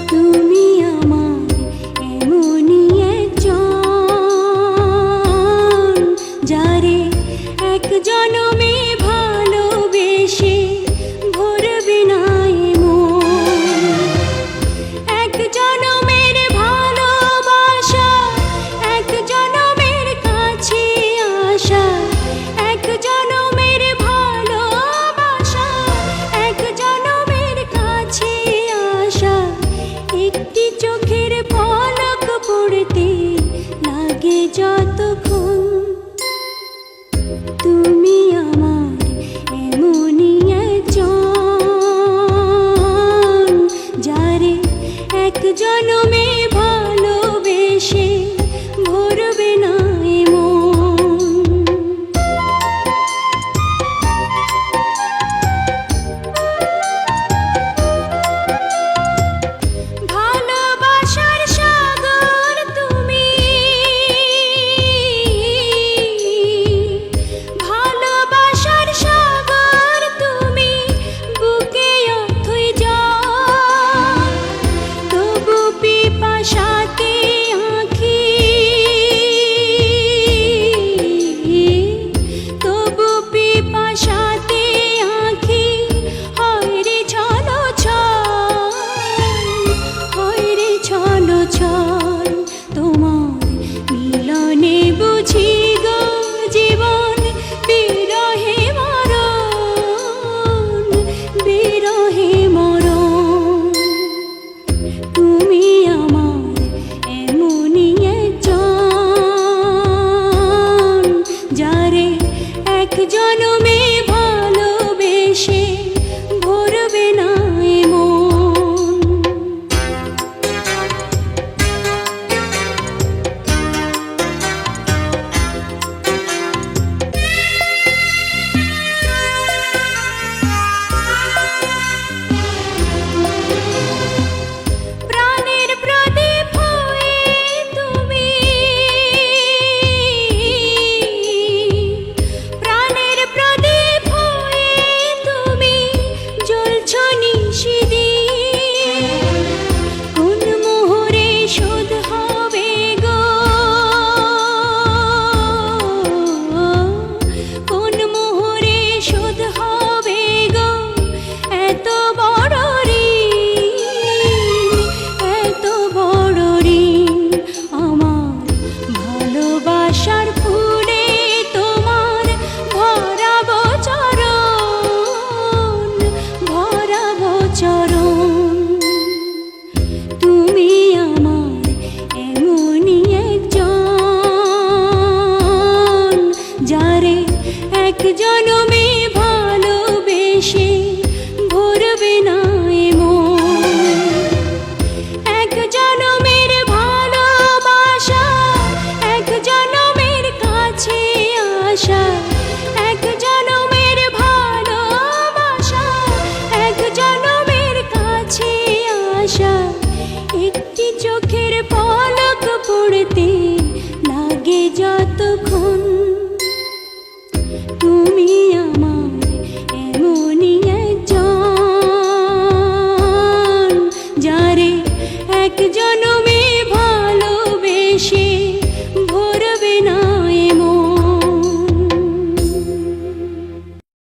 তুমি আমার এমনই একজন, যারে এক জনমে ভালোবেসে ভরবে না এ মন। এক জনমের ভালোবাসা, এক জনমের কাছে আসা, এক জনমের ভালোবাসা, এক জনমের কাছে আসা। একটি চোখের পলক পড়তে লাগে যতক্ষণ, তুমি আমার এমনই একজন, যারে এক জনমে ভালোবেসে ভরবে না